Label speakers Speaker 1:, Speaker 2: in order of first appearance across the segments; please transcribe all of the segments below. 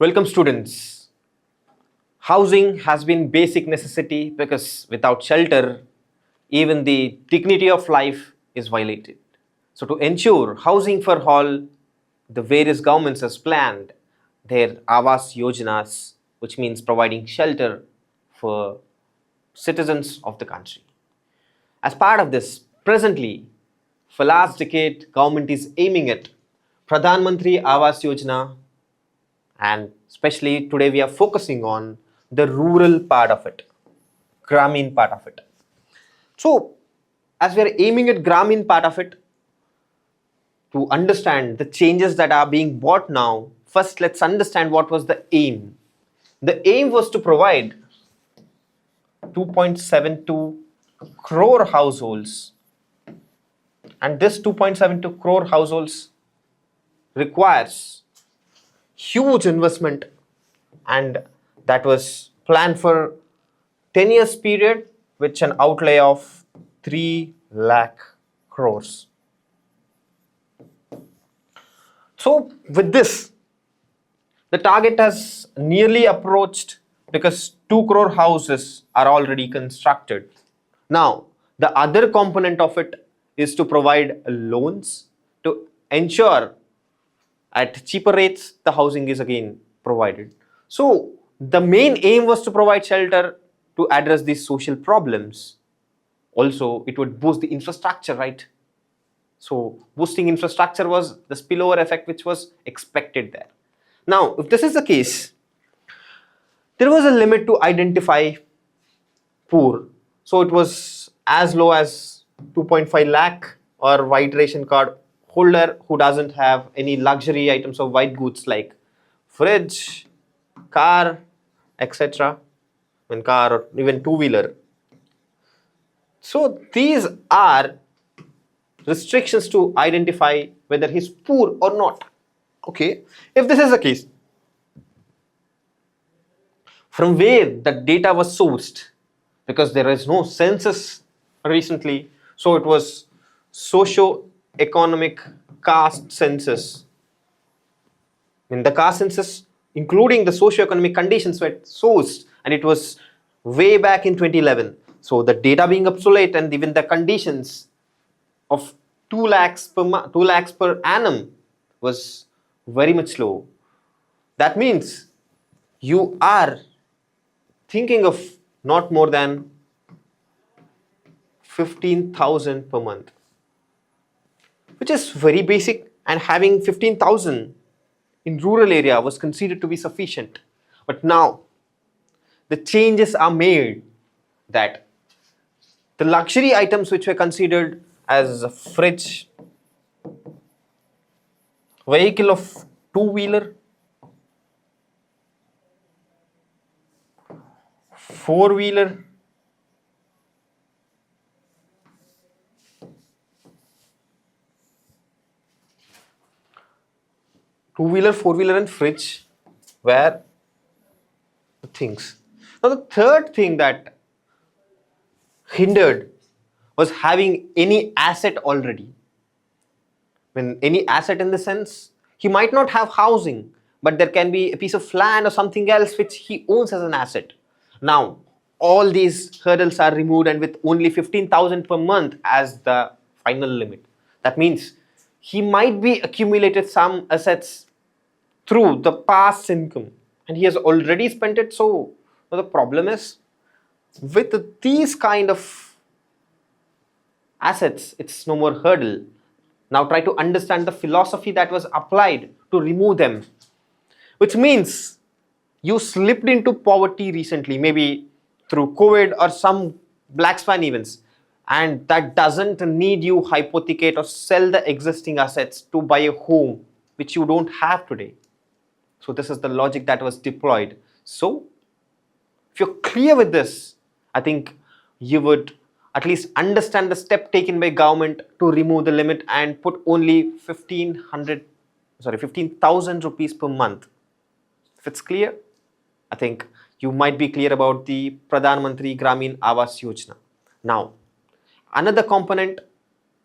Speaker 1: Welcome students. Housing has been basic necessity because without shelter, even the dignity of life is violated. So to ensure housing for all, the various governments has planned their Awas Yojanas, which means providing shelter for citizens of the country. As part of this, presently, for last decade, government is aiming at Pradhan Mantri Awas Yojana, and especially today we are focusing on the rural part of it, Grameen part of it. So, as we are aiming at Grameen part of it, to understand the changes that are being brought now, first let's understand what was the aim. The aim was to provide 2.72 crore households, and this 2.72 crore households requires huge investment, and that was planned for 10 years period with an outlay of 3 lakh crores. So with this, the target has nearly approached because 2 crore houses are already constructed. Now, the other component of it is to provide loans to ensure at cheaper rates the housing is again provided. So the main aim was to provide shelter to address these social problems. Also, it would boost the infrastructure, right? So boosting infrastructure was the spillover effect which was expected there. Now, if this is the case, there was a limit to identify poor. So it was as low as 2.5 lakh or white ration card holder who doesn't have any luxury items of white goods like fridge, car, etc. When car or even two-wheeler. So these are restrictions to identify whether he's poor or not. Okay, if this is the case, from where the data was sourced, because there is no census recently, so it was socio-economic caste census. In the caste census, including the socio-economic conditions were sourced, and it was way back in 2011. So the data being obsolete and even the conditions of 2 lakhs per annum was very much low. That means you are thinking of not more than 15,000 per month, which is very basic, and having 15,000 in rural area was considered to be sufficient. But now the changes are made that the luxury items which were considered as a fridge, vehicle of two-wheeler, four-wheeler, two-wheeler, four-wheeler and fridge were the things. Now the third thing that hindered was having any asset already. When any asset in the sense, he might not have housing, but there can be a piece of land or something else which he owns as an asset. Now, all these hurdles are removed, and with only 15,000 per month as the final limit. That means he might be accumulated some assets through the past income, and he has already spent it. So the problem is with these kind of assets, it's no more hurdle. Now try to understand the philosophy that was applied to remove them, which means you slipped into poverty recently, maybe through COVID or some black swan events, and that doesn't need you hypothecate or sell the existing assets to buy a home which you don't have today. So this is the logic that was deployed. So if you're clear with this, I think you would at least understand the step taken by government to remove the limit and put only 15,000 rupees per month. If it's clear, I think you might be clear about the Pradhan Mantri Grameen Awas Yojana. Now, another component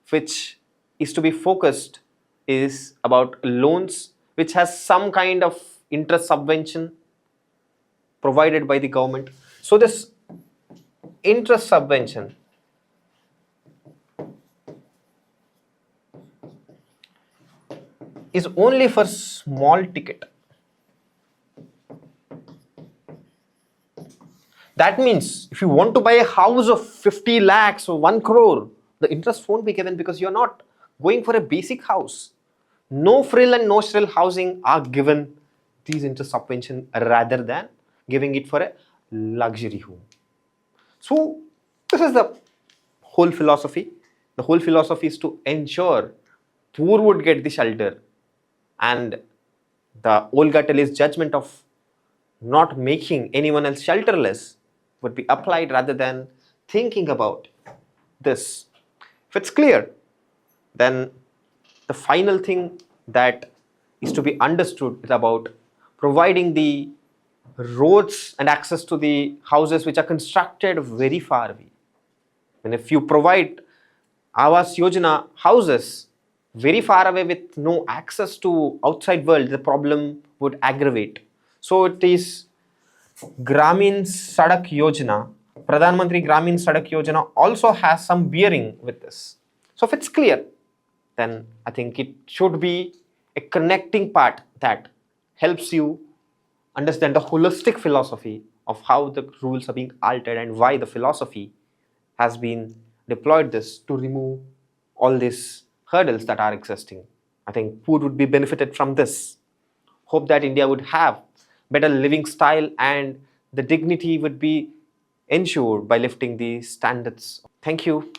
Speaker 1: which is to be focused is about loans, which has some kind of interest subvention provided by the government. So this interest subvention is only for small ticket. That means if you want to buy a house of 50 lakhs or 1 crore, the interest won't be given because you're not going for a basic house. No frill and no shrill housing are given these interest subvention rather than giving it for a luxury home. So this is the whole philosophy. The whole philosophy is to ensure poor would get the shelter, and the Olga Telly's judgment of not making anyone else shelterless would be applied rather than thinking about this. If it's clear, then the final thing that is to be understood is about providing the roads and access to the houses which are constructed very far away. And if you provide Awas Yojana houses very far away with no access to outside world, the problem would aggravate. So it is Grameen Sadak Yojana, Pradhan Mantri Grameen Sadak Yojana also has some bearing with this. So if it's clear, then I think it should be a connecting part that helps you understand the holistic philosophy of how the rules are being altered and why the philosophy has been deployed this to remove all these hurdles that are existing. I think food would be benefited from this. Hope that India would have better living style and the dignity would be ensured by lifting the standards. Thank you.